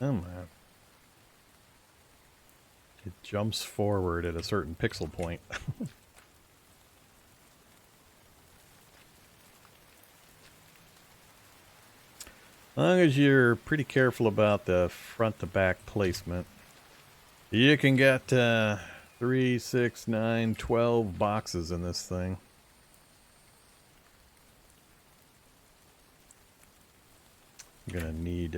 Come on. It jumps forward at a certain pixel point. As long as you're pretty careful about the front to back placement, you can get 3, 6, 9, 12 boxes in this thing. I'm gonna need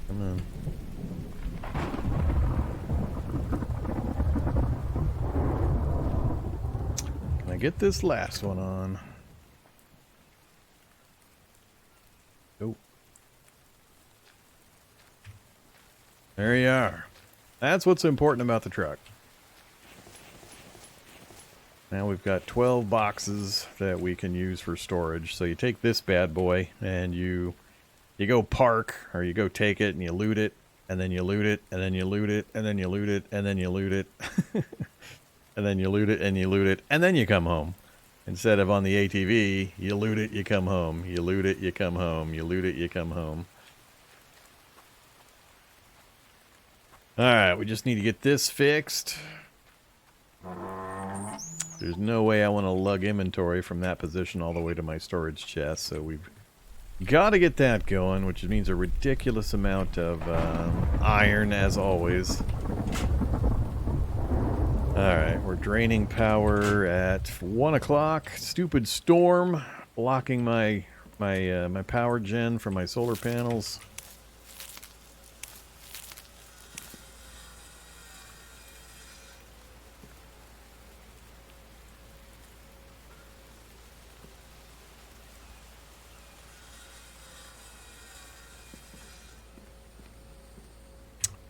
come on. Can I get this last one on? Nope. There you are. That's what's important about the truck. Now we've got 12 boxes that we can use for storage. So you take this bad boy and you go park, or you go take it and you loot it, and then you loot it, and then you loot it, and then you loot it, and then you loot it, and then you loot it, and you loot it, and then you come home. Instead of on the ATV, you loot it, you come home. You loot it, you come home. You loot it, you come home. Alright, we just need to get this fixed. There's no way I want to lug inventory from that position all the way to my storage chest, so we've got to get that going, which means a ridiculous amount of iron, as always. Alright, we're draining power at 1 o'clock. Stupid storm blocking my power gen from my solar panels.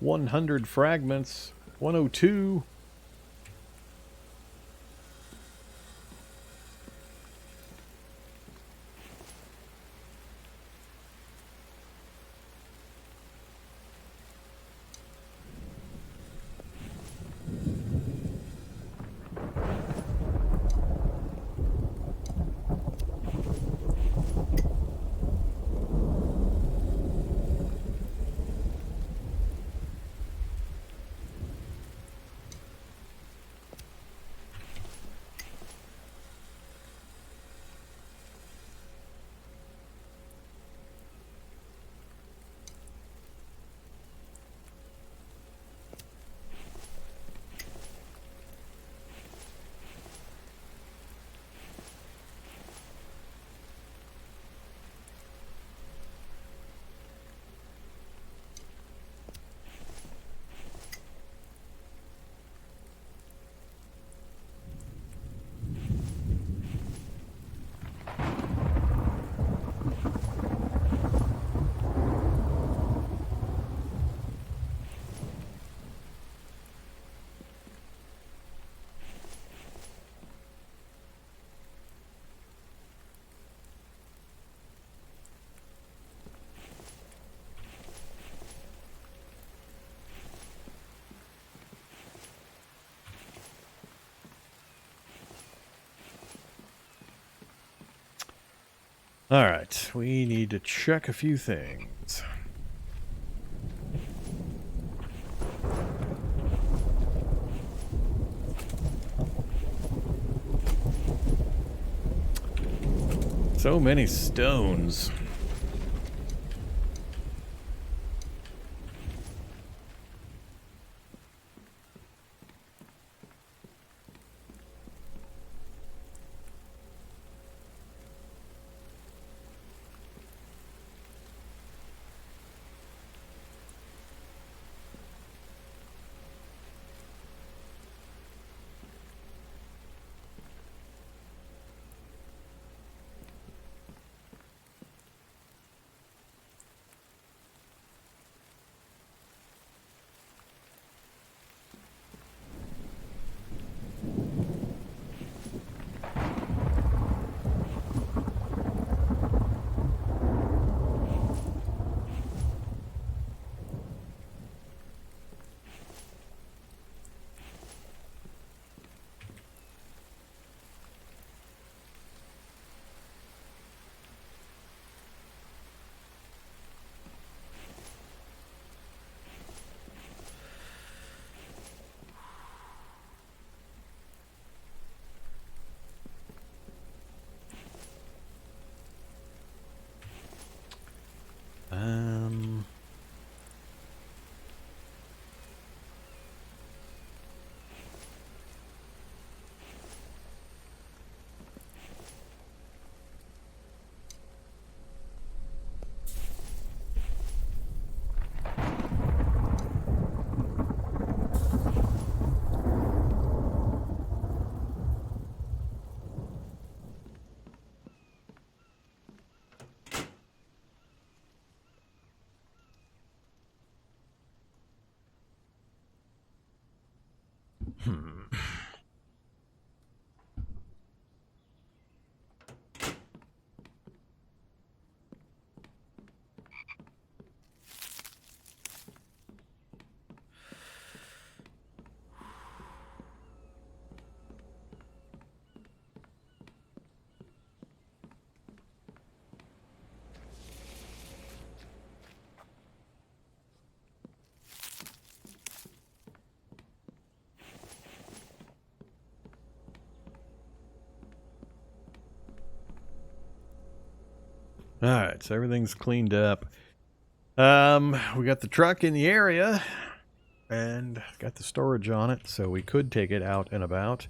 $100 fragments. 102. Alright, we need to check a few things. So many stones. Um... Alright, so everything's cleaned up. We got the truck in the area and got the storage on it, so we could take it out and about.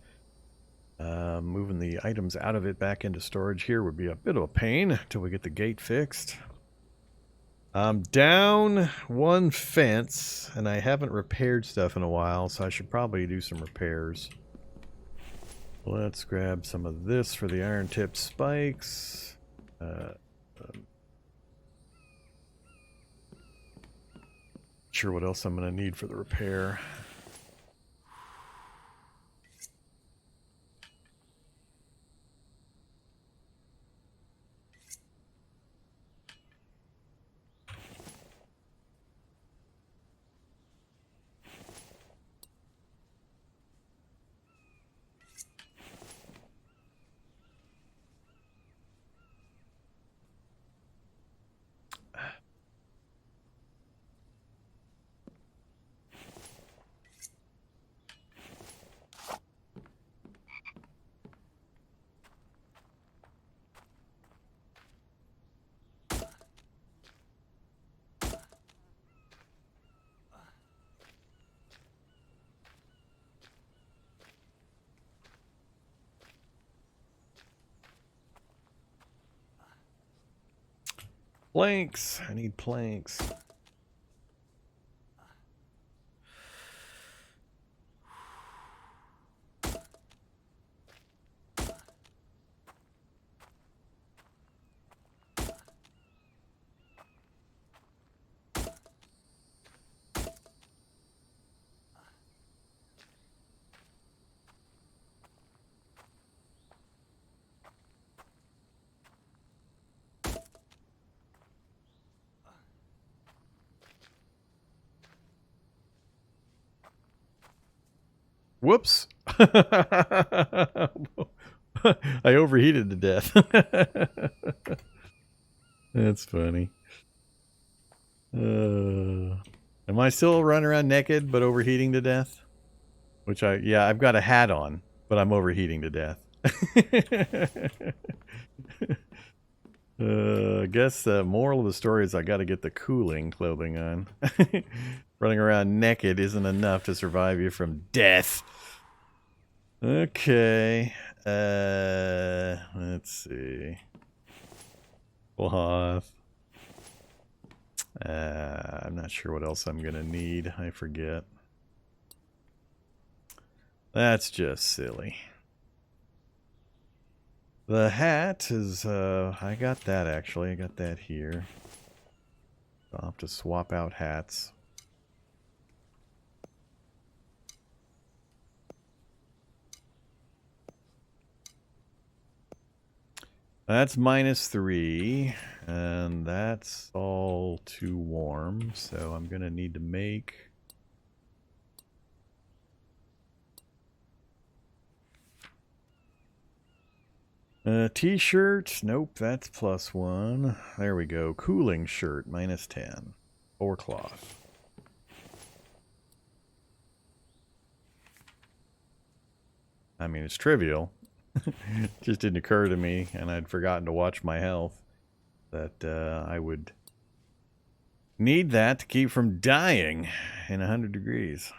Moving the items out of it back into storage here would be a bit of a pain until we get the gate fixed. I'm down one fence, and I haven't repaired stuff in a while, so I should probably do some repairs. Let's grab some of this for the iron tip spikes. Sure what else I'm going to need for the repair. Planks. I need planks. Whoops. I overheated to death. That's funny. Am I still running around naked but overheating to death? Which yeah, I've got a hat on, but I'm overheating to death. I guess the moral of the story is I got to get the cooling clothing on. Running around naked isn't enough to survive you from death. Okay. Let's see. Cloth. I'm not sure what else I'm gonna need. I forget. That's just silly. The hat is, I got that actually. I got that here. I'll have to swap out hats. That's -3, and that's all too warm, so I'm gonna need to make t-shirt. Nope, that's +1. There we go. Cooling shirt, -10. 4 cloth. I mean, it's trivial. Just didn't occur to me, and I'd forgotten to watch my health, that I would Need that to keep from dying in 100 degrees.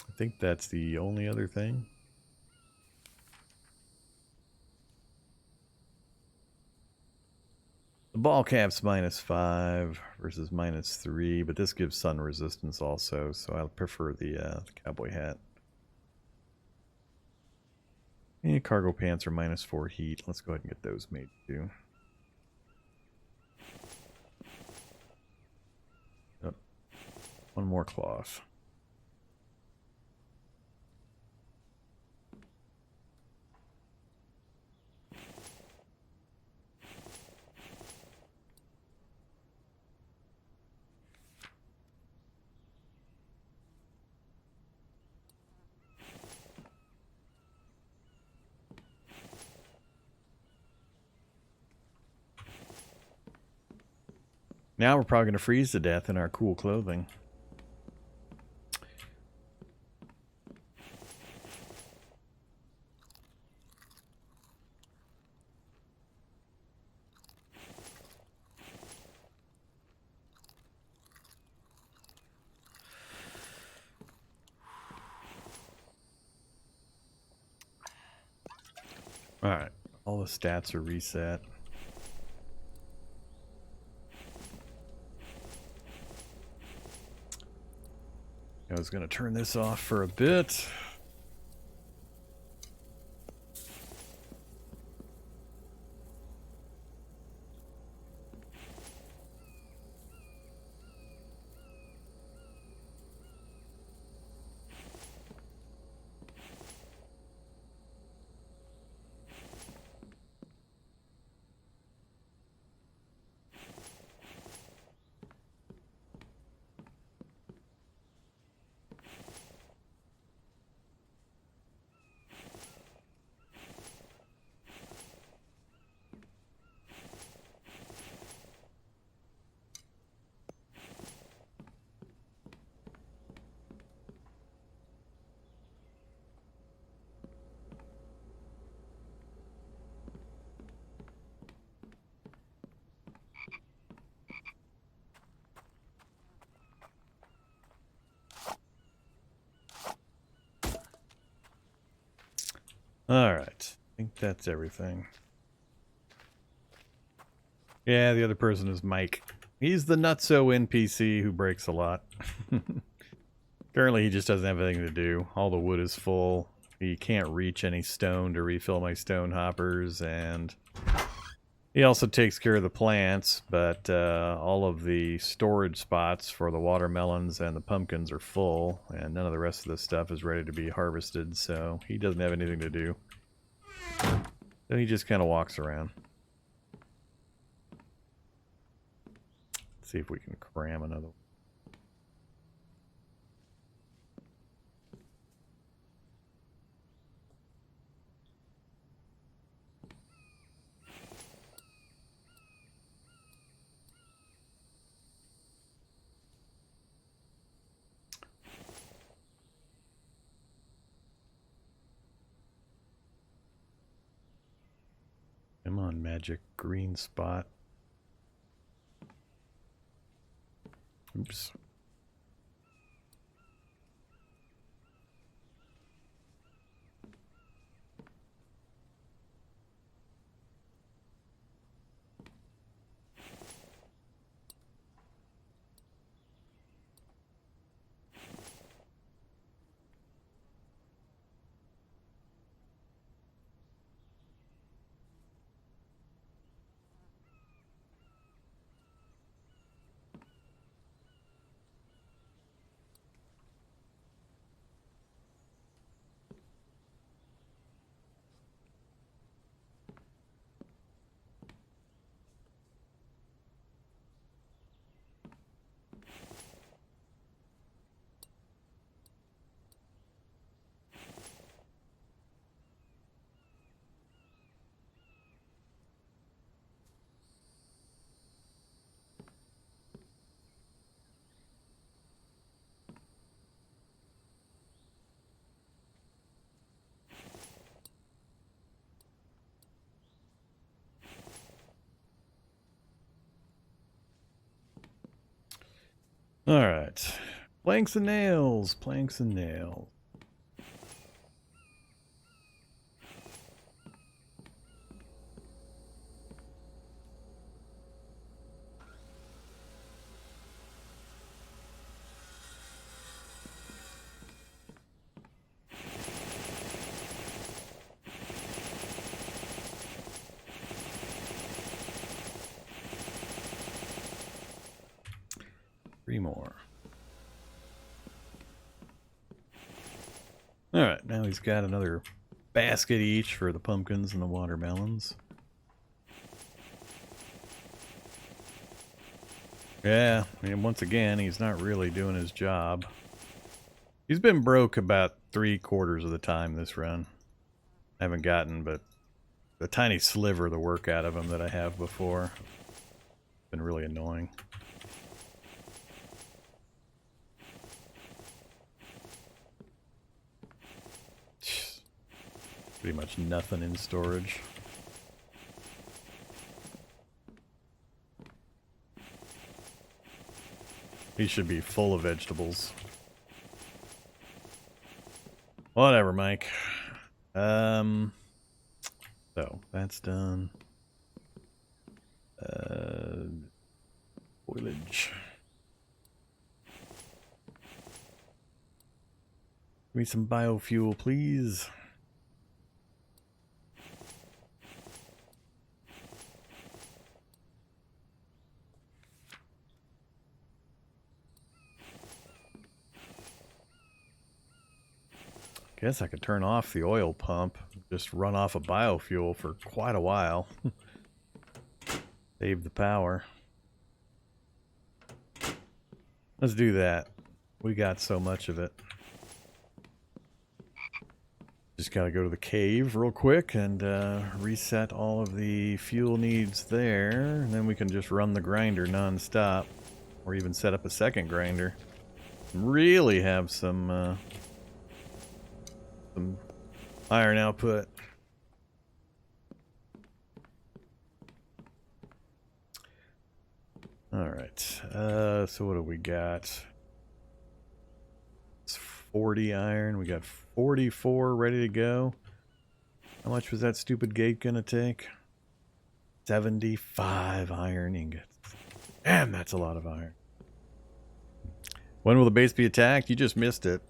I think that's the only other thing. The ball cap's -5 versus -3, but this gives sun resistance also, so I prefer the cowboy hat. And cargo pants are -4 heat. Let's go ahead and get those made too. Oh, one more cloth. Now we're probably going to freeze to death in our cool clothing. Alright, all the stats are reset. I was going to turn this off for a bit. Alright, I think that's everything. Yeah, the other person is Mike. He's the nutso NPC who breaks a lot. Currently, he just doesn't have anything to do. All the wood is full. He can't reach any stone to refill my stone hoppers, and he also takes care of the plants, but all of the storage spots for the watermelons and the pumpkins are full, and none of the rest of the stuff is ready to be harvested, so he doesn't have anything to do. So he just kind of walks around. Let's see if we can cram another one. Come on, magic green spot. Oops. Alright. Planks and nails. Planks and nails. Three more. Alright, now he's got another basket each for the pumpkins and the watermelons. Yeah, I mean, once again, he's not really doing his job. He's been broke about 3/4 of the time this run. I haven't gotten but a tiny sliver of the work out of him that I have before. It's been really annoying. Pretty much nothing in storage. He should be full of vegetables. Whatever, Mike. So that's done. Foliage. Give me some biofuel, please. Guess I could turn off the oil pump, just run off of biofuel for quite a while. Save the power. Let's do that. We got so much of it. Just gotta go to the cave real quick and reset all of the fuel needs there. And then we can just run the grinder non-stop. Or even set up a second grinder. Really have some iron output. Alright, so what do we got? It's 40 iron, we got 44 ready to go. How much was that stupid gate gonna take? 75 iron ingots. Damn, that's a lot of iron. When will the base be attacked? You just missed it.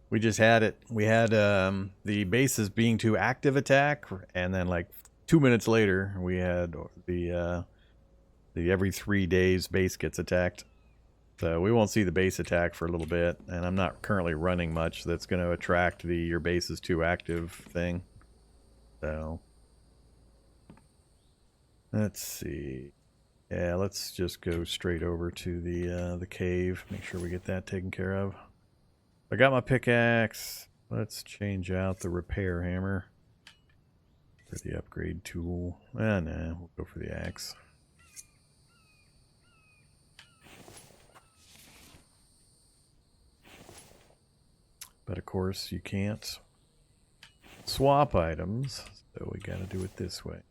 We just had it. We had the bases being to active attack, and then like 2 minutes later, we had the every 3 days base gets attacked. So we won't see the base attack for a little bit, and I'm not currently running much that's going to attract the your base is too active thing. So let's see. Yeah, let's just go straight over to the cave. Make sure we get that taken care of. I got my pickaxe. Let's change out the repair hammer for the upgrade tool. Ah, nah, we'll go for the axe. But of course, you can't swap items, so we gotta do it this way.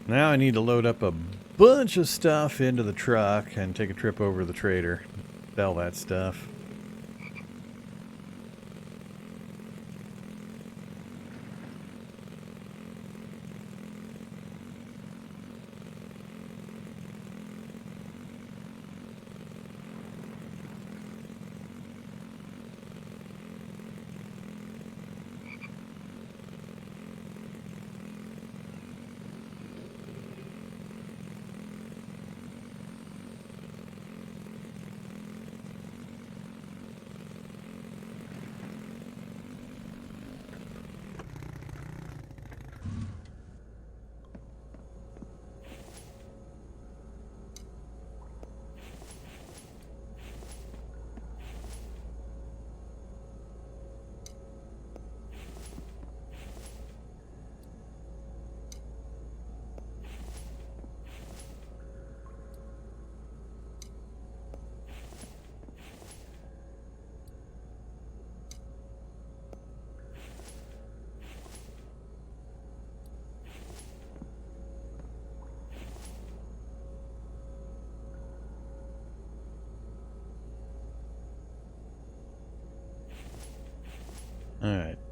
Now I need to load up a bunch of stuff into the truck and take a trip over to the trader. Sell that stuff.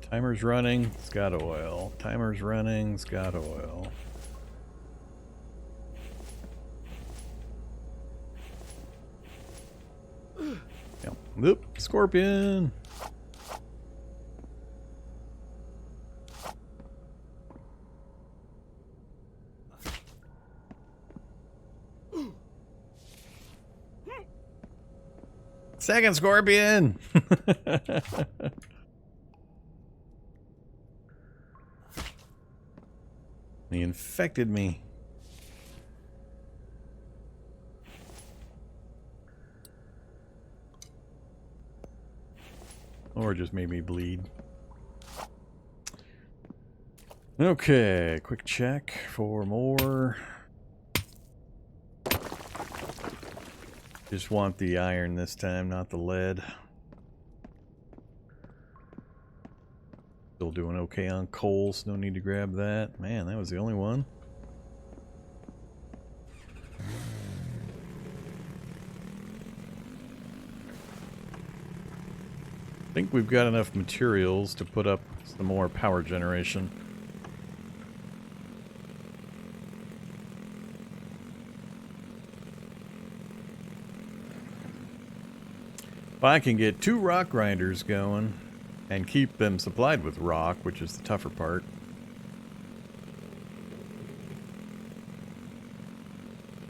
Timer's running, it's got oil. Timer's running, it's got oil. Yep. Oop, scorpion! Second scorpion! He infected me. Or just made me bleed. Okay, quick check for more. Just want the iron this time, not the lead. Still doing okay on coal, so no need to grab that. Man, that was the only one. I think we've got enough materials to put up some more power generation. If I can get 2 rock grinders going and keep them supplied with rock, which is the tougher part.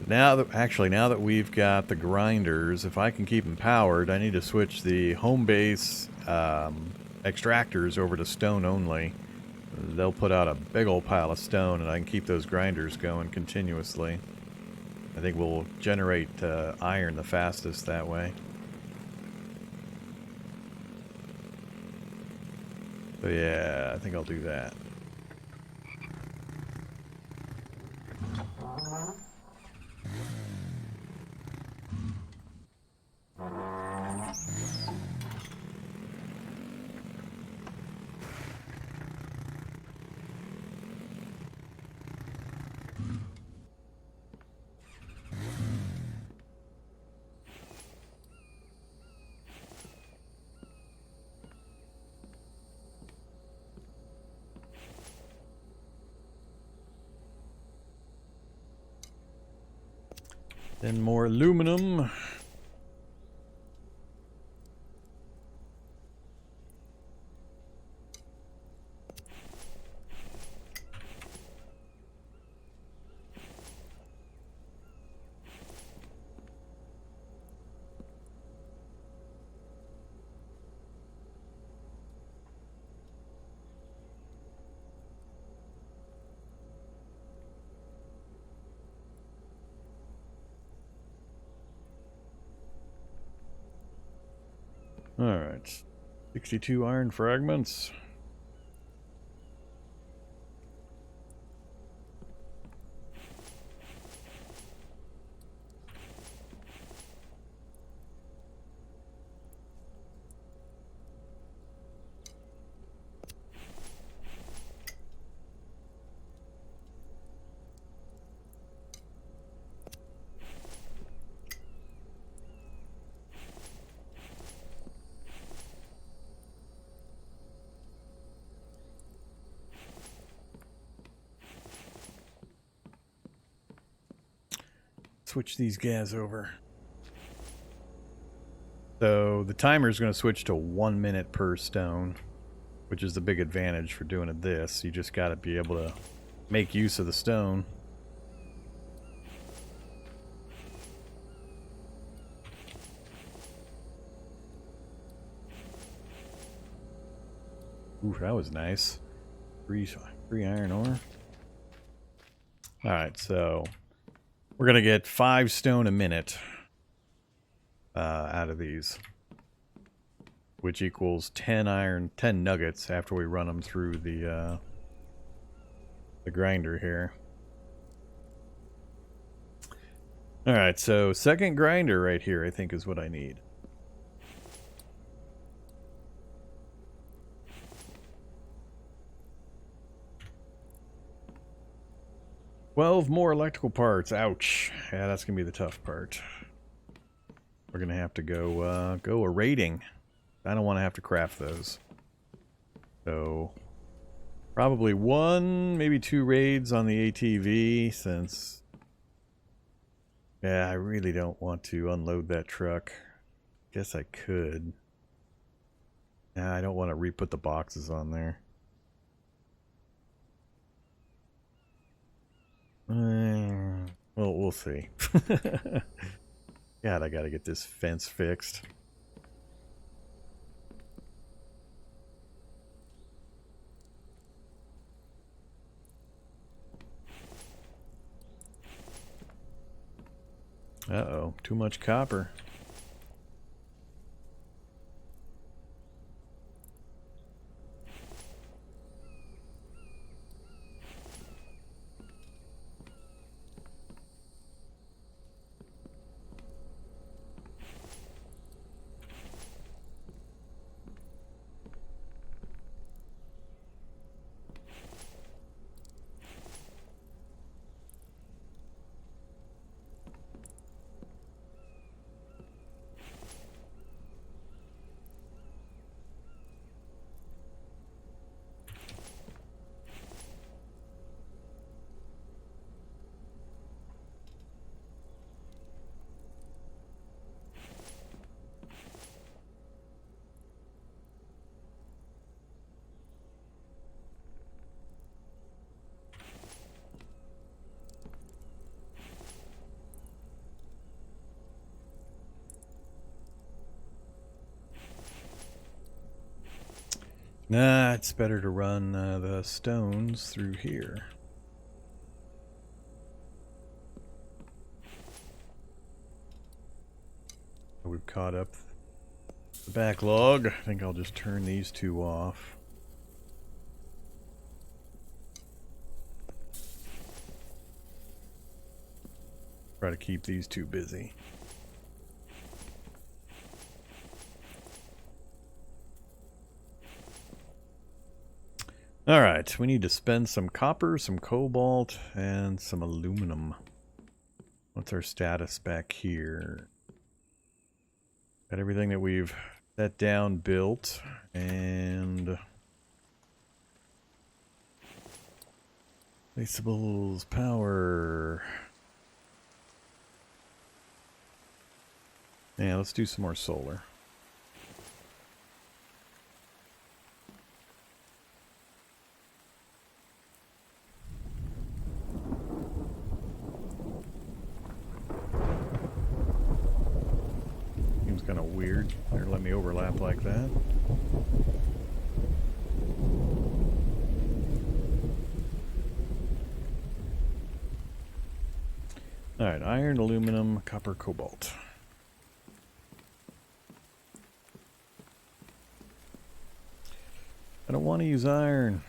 Now that we've got the grinders, if I can keep them powered, I need to switch the home base extractors over to stone only. They'll put out a big old pile of stone, and I can keep those grinders going continuously. I think we'll generate iron the fastest that way. But yeah, I think I'll do that. Then more aluminum. Alright. 62 iron fragments. Switch these guys over. So the timer is going to switch to 1 minute per stone, which is the big advantage for doing it this. You just got to be able to make use of the stone. Ooh, that was nice. Three iron ore. Alright, so we're going to get 5 stone a minute out of these, which equals 10 nuggets after we run them through the grinder here. Alright, so second grinder right here I think is what I need. $12 more electrical parts. Ouch. Yeah, that's going to be the tough part. We're going to have to go a raiding. I don't want to have to craft those. So probably one, maybe two raids on the ATV since, yeah, I really don't want to unload that truck. Guess I could. Nah, I don't want to re-put the boxes on there. Well, we'll see. God, I gotta get this fence fixed. Uh-oh, too much copper. Nah, it's better to run the stones through here. We've caught up the backlog. I think I'll just turn these two off. Try to keep these two busy. Alright, we need to spend some copper, some cobalt, and some aluminum. What's our status back here? Got everything that we've set down built, and placeables, power. Yeah, let's do some more solar. Seems kind of weird. They're letting me overlap like that. Alright, iron, aluminum, copper, cobalt. I don't want to use iron.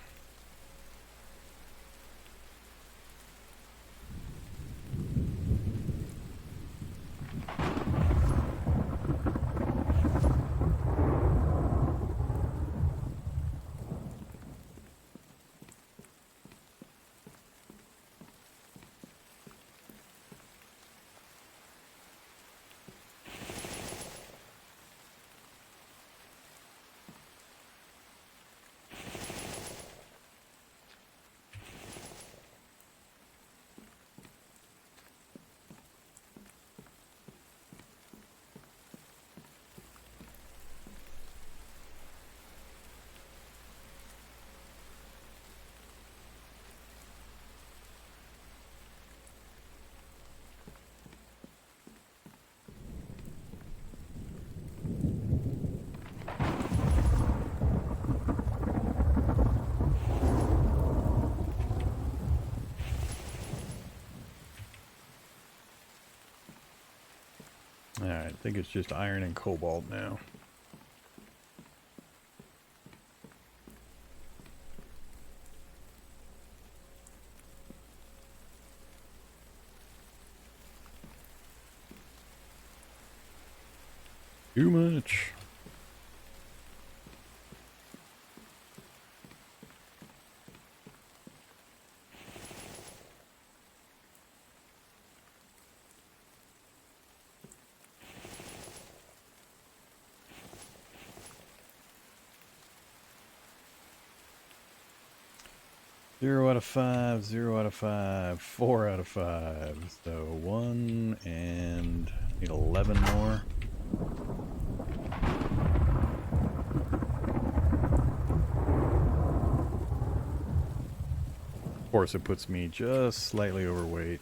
Alright, I think it's just iron and cobalt now. Too much. 0 out of 5, 0 out of 5, 4 out of 5. So 1 and need 11 more. Of course, it puts me just slightly overweight.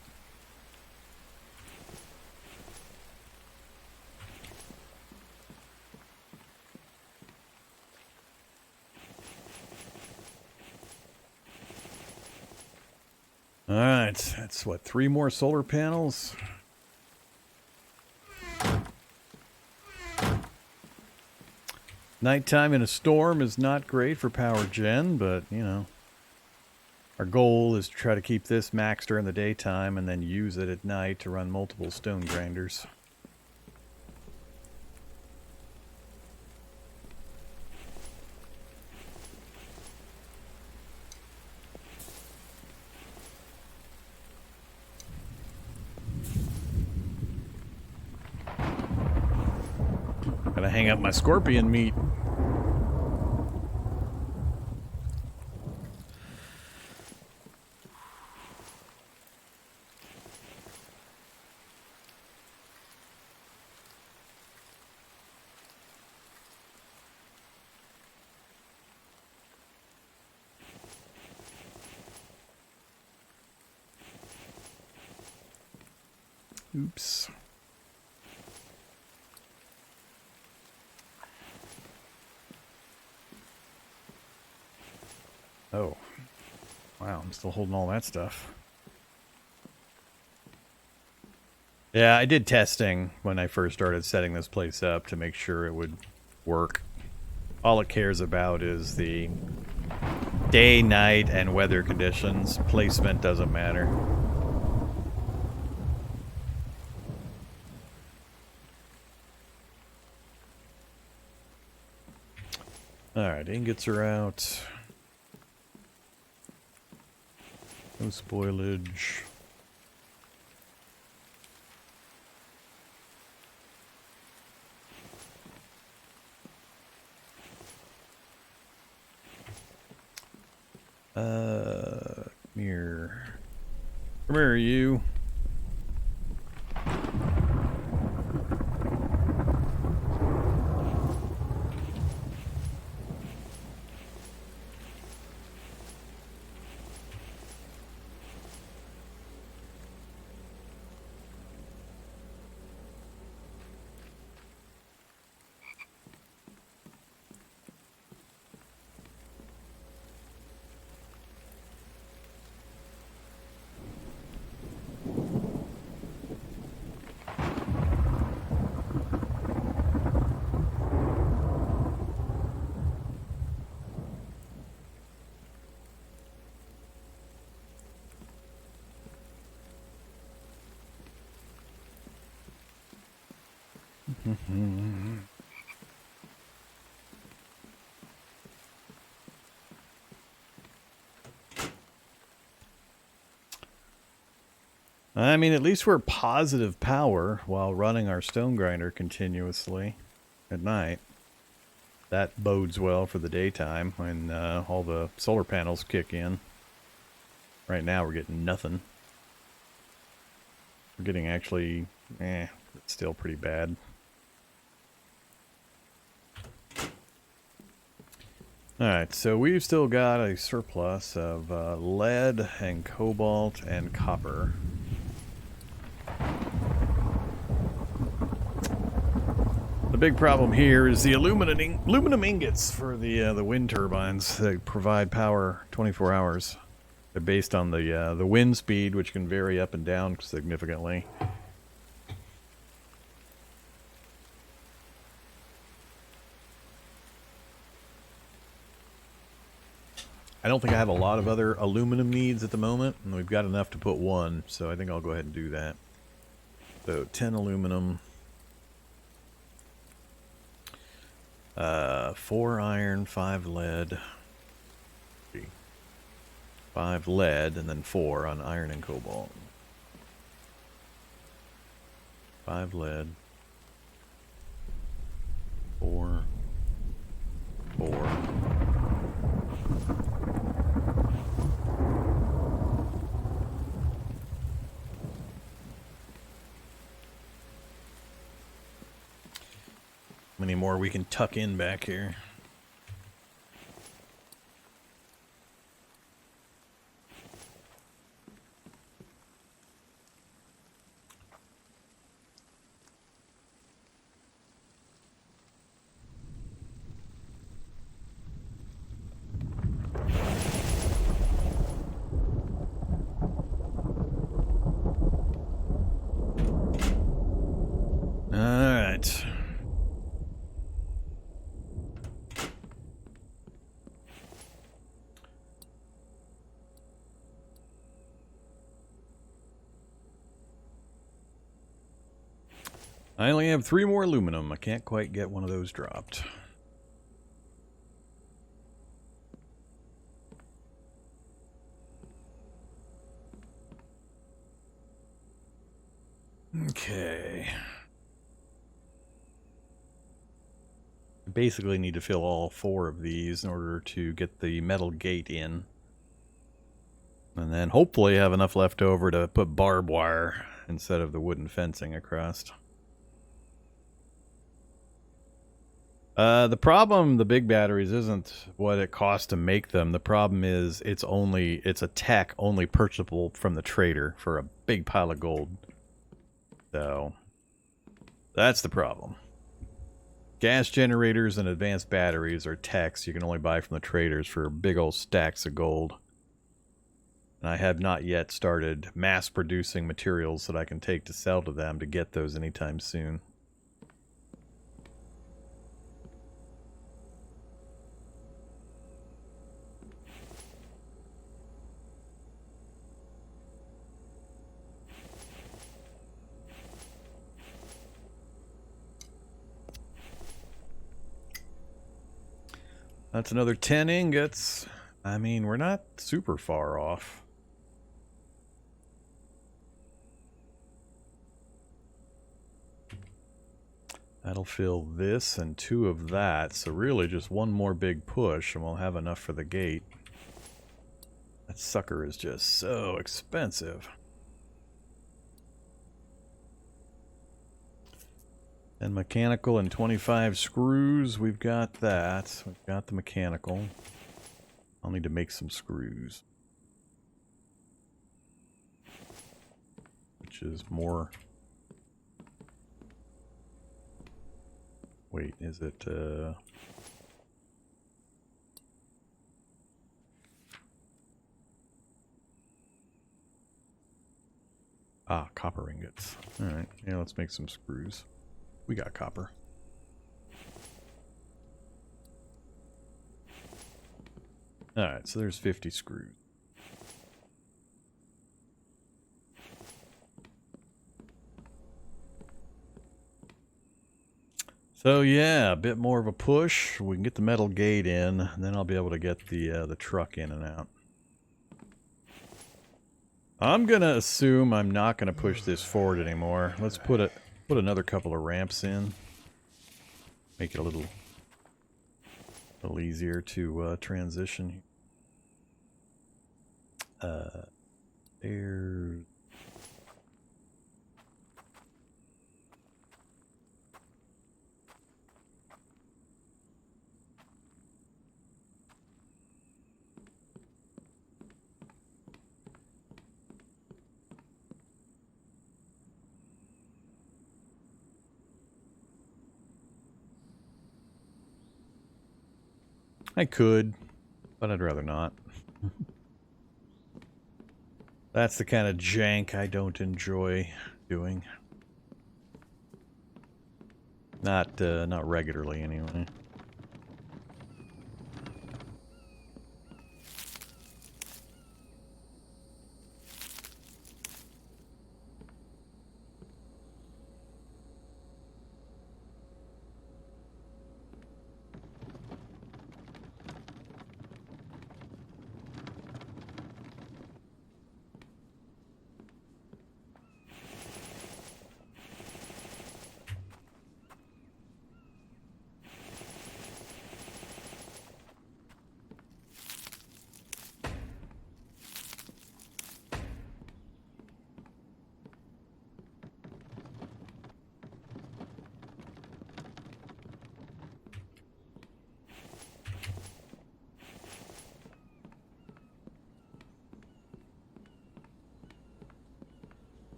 Alright, that's what, 3 more solar panels? Nighttime in a storm is not great for power gen, but, you know, our goal is to try to keep this maxed during the daytime and then use it at night to run multiple stone grinders. Gotta hang up my scorpion meat. Oops. Oh. Wow, I'm still holding all that stuff. Yeah, I did testing when I first started setting this place up to make sure it would work. All it cares about is the day, night, and weather conditions. Placement doesn't matter. Alright, ingots are out. No spoilage. Come here. Come here, you. I mean, at least we're positive power while running our stone grinder continuously at night. That bodes well for the daytime when all the solar panels kick in. Right now we're getting nothing. We're getting actually, it's still pretty bad. Alright, so we've still got a surplus of lead and cobalt and copper. The big problem here is the aluminum ingots for the wind turbines that provide power 24 hours. They're based on the wind speed, which can vary up and down significantly. I don't think I have a lot of other aluminum needs at the moment, and we've got enough to put one, so I think I'll go ahead and do that. So 10 aluminum. 4 iron, 5 lead. 5 lead, and then 4 on iron and cobalt. 5 lead. 4. 4. Many more we can tuck in back here. Alright. I only have 3 more aluminum. I can't quite get one of those dropped. Okay. I basically need to fill all 4 of these in order to get the metal gate in. And then hopefully have enough left over to put barbed wire instead of the wooden fencing across. The problem, the big batteries, isn't what it costs to make them. The problem is it's a tech only purchasable from the trader for a big pile of gold. So that's the problem. Gas generators and advanced batteries are techs you can only buy from the traders for big old stacks of gold. And I have not yet started mass producing materials that I can take to sell to them to get those anytime soon. That's another 10 ingots. I mean, we're not super far off. That'll fill this and 2 of that, so really just 1 more big push and we'll have enough for the gate. That sucker is just so expensive. And mechanical and 25 screws, we've got that. We've got the mechanical. I'll need to make some screws. Which is more... Wait, is it, Ah, copper ingots. Alright, yeah, let's make some screws. We got copper. Alright, so there's 50 screws. So yeah, a bit more of a push. We can get the metal gate in, and then I'll be able to get the truck in and out. I'm gonna assume I'm not gonna push this forward anymore. Let's put another couple of ramps in. Make it a little easier to transition. There's... I could, but I'd rather not. That's the kind of jank I don't enjoy doing. Not regularly, anyway.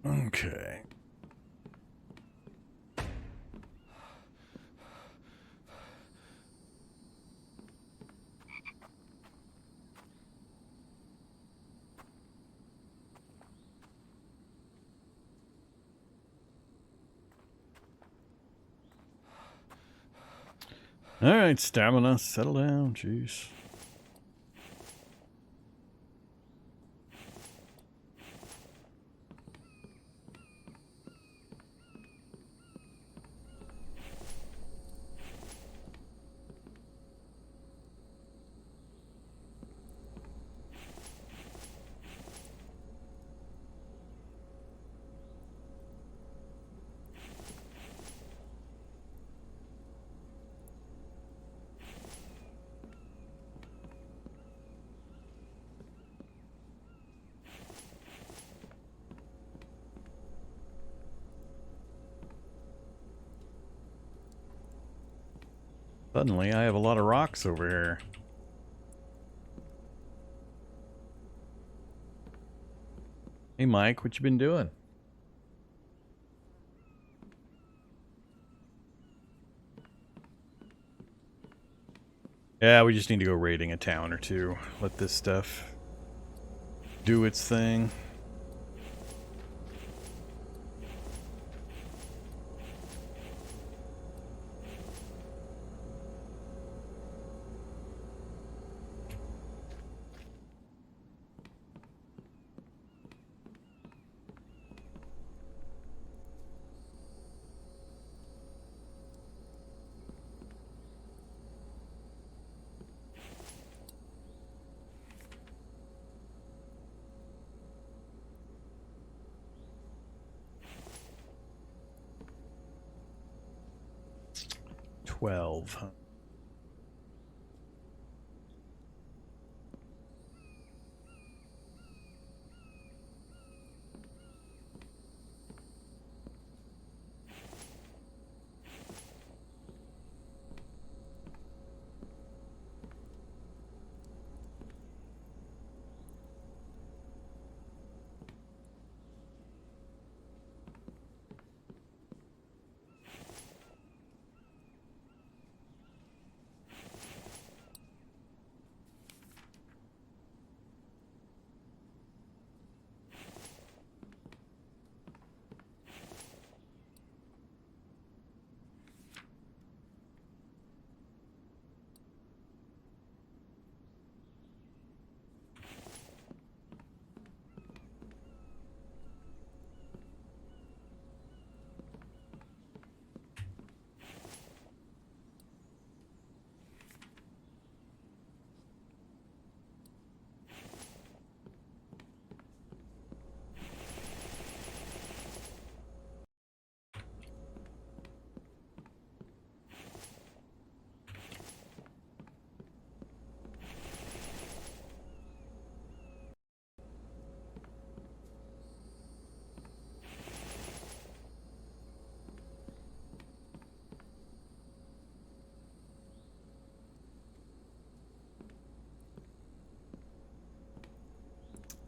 Okay. Alright, stamina, settle down, jeez. Suddenly, I have a lot of rocks over here. Hey Mike, what you been doing? Yeah, we just need to go raiding a town or two. Let this stuff do its thing. $12.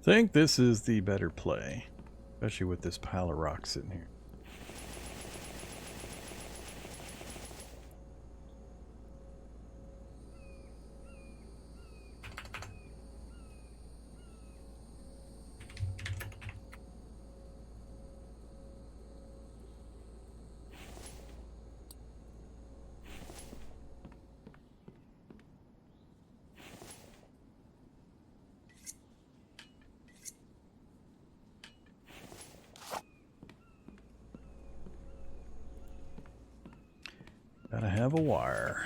Think this is the better play, especially with this pile of rocks sitting here. Gotta have a wire.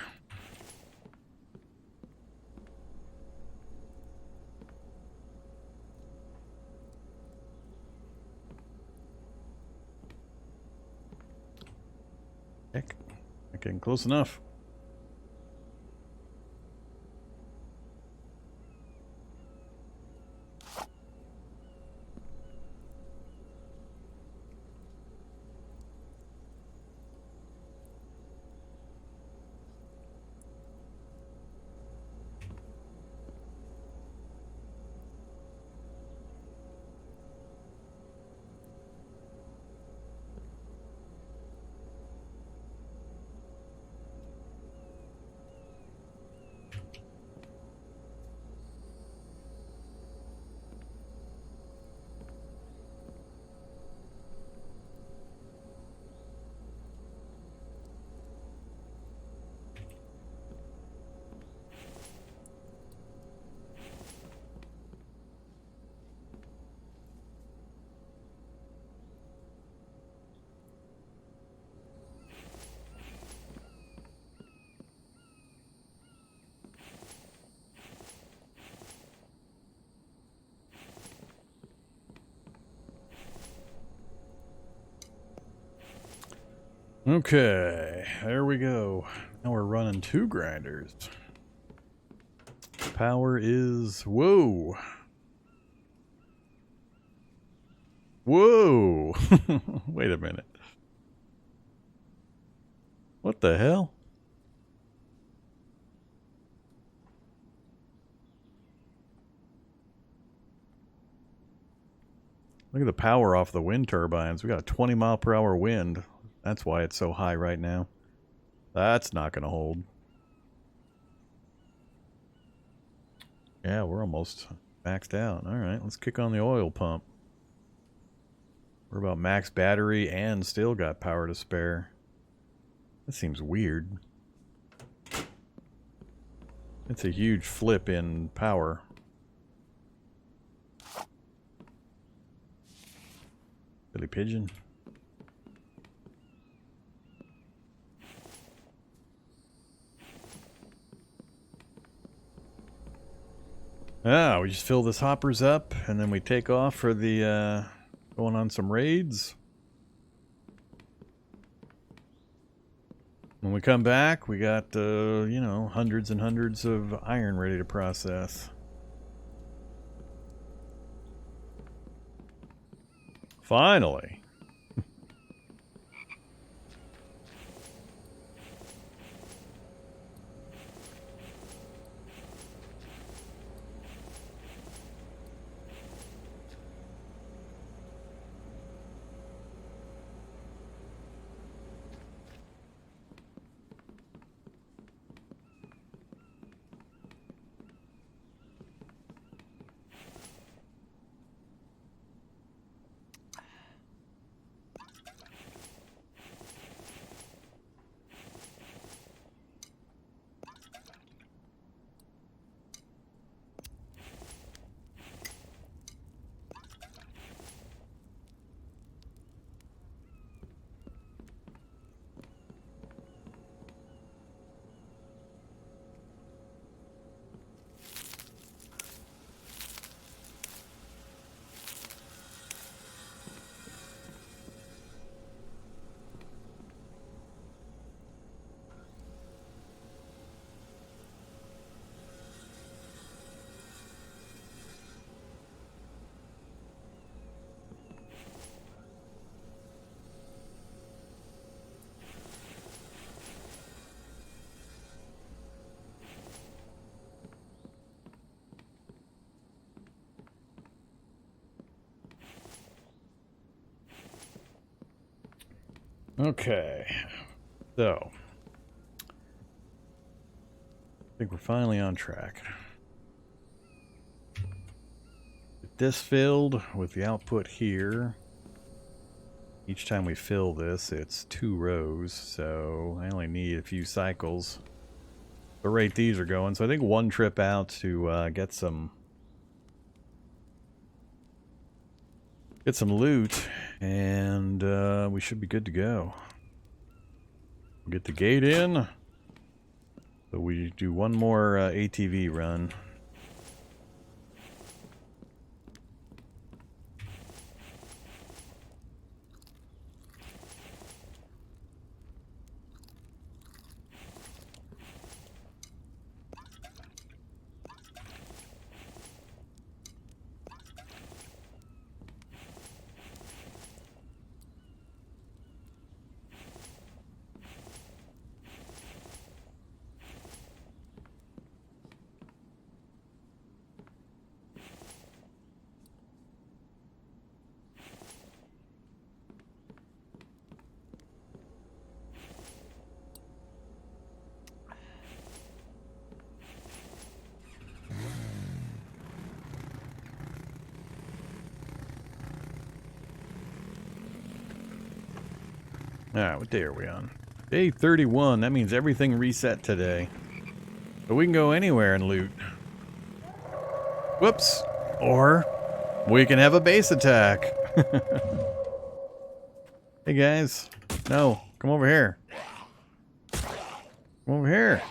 Heck, not getting close enough. Okay, there we go. Now we're running 2 grinders. Power is... Whoa! Whoa! Wait a minute. What the hell? Look at the power off the wind turbines. We got a 20 mile per hour wind. That's why it's so high right now. That's not going to hold. Yeah, we're almost maxed out. All right, let's kick on the oil pump. We're about max battery and still got power to spare. That seems weird. It's a huge flip in power. Billy Pigeon. Ah, we just fill this hoppers up and then we take off for the going on some raids. When we come back, we got you know, hundreds and hundreds of iron ready to process. Finally. Okay, so I think we're finally on track. Get this filled with the output here. Each time we fill this, it's 2 rows, so I only need a few cycles. The rate these are going, so I think 1 trip out to get some loot, and we should be good to go. We'll get the gate in, so we do 1 more ATV run. Alright, what day are we on? Day 31. That means everything reset today. But we can go anywhere and loot. Whoops. Or we can have a base attack. Hey guys. No, come over here. Come over here.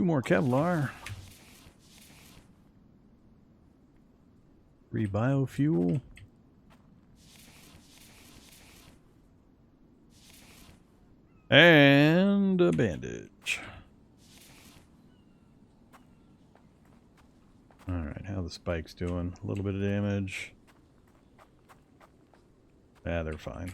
2 more Kevlar. 3 biofuel. And a bandage. Alright, how are the spikes doing? A little bit of damage. Ah, they're fine.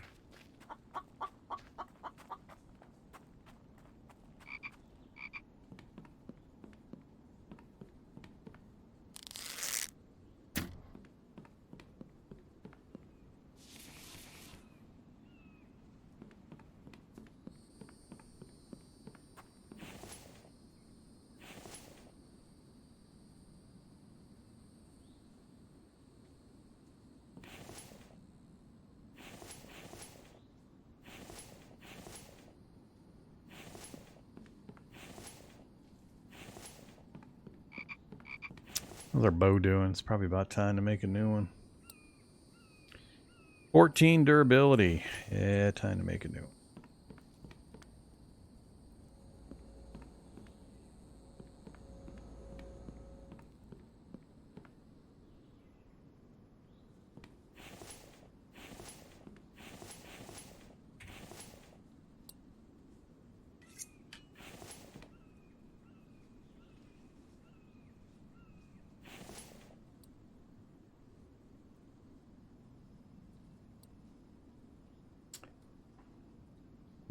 How's our bow doing? It's probably about time to make a new one. 14 durability. Yeah, time to make a new one.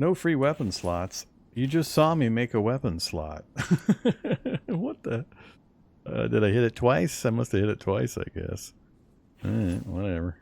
No free weapon slots. You just saw me make a weapon slot. What the? Did I hit it twice? I must have hit it twice, I guess. Alright, whatever.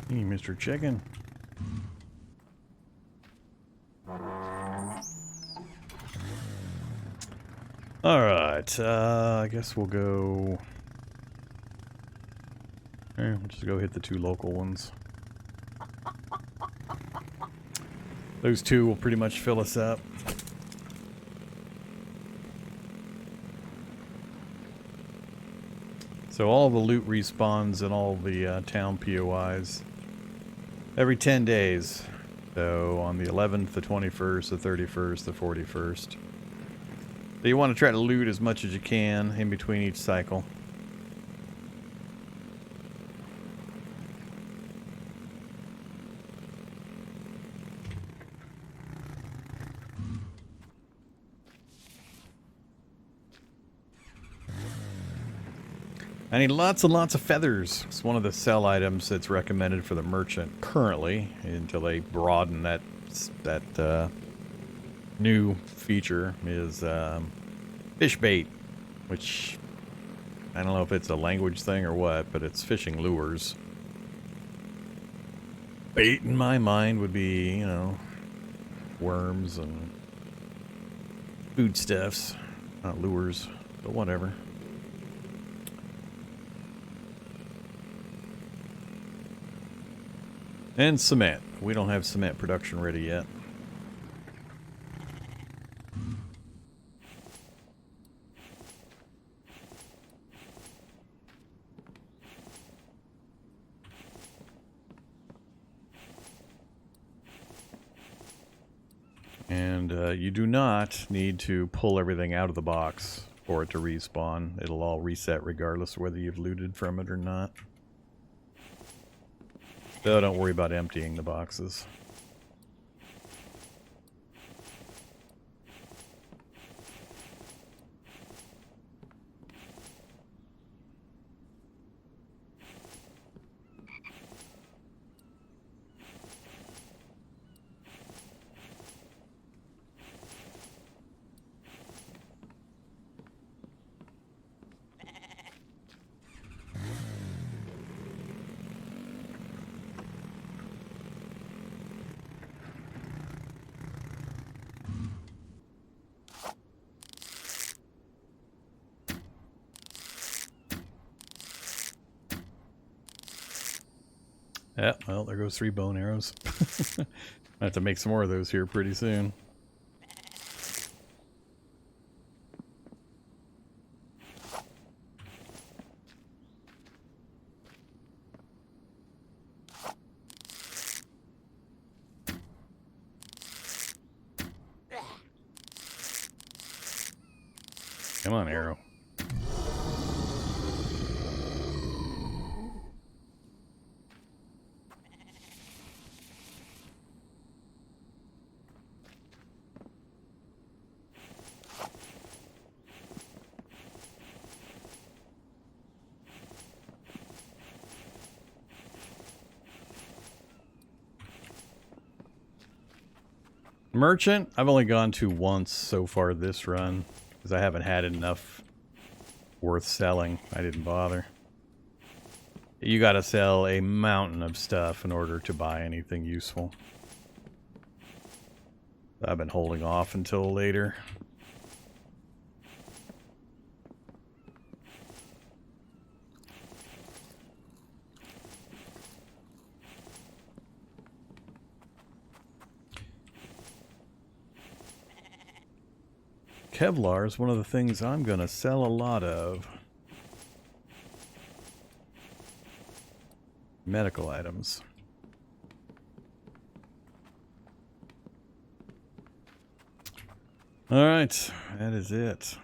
Hey, Mr. Chicken. Alright, I guess we'll go... we'll just go hit the 2 local ones. Those 2 will pretty much fill us up. So all the loot respawns and all the town POIs every 10 days. So on the 11th, the 21st, the 31st, the 41st. So you want to try to loot as much as you can in between each cycle. I need lots and lots of feathers. It's one of the sell items that's recommended for the merchant currently, until they broaden that new feature, is fish bait, which I don't know if it's a language thing or what, but it's fishing lures. Bait in my mind would be, you know, worms and foodstuffs, not lures, but whatever. And cement. We don't have cement production ready yet. And you do not need to pull everything out of the box for it to respawn. It'll all reset regardless of whether you've looted from it or not. So don't worry about emptying the boxes. Yeah, well, there goes 3 bone arrows. I have to make some more of those here pretty soon. Come on, arrow. Merchant, I've only gone to once so far this run, because I haven't had enough worth selling. I didn't bother. You gotta sell a mountain of stuff in order to buy anything useful. I've been holding off until later. Kevlar is one of the things I'm going to sell a lot of. Medical items. Alright, that is it.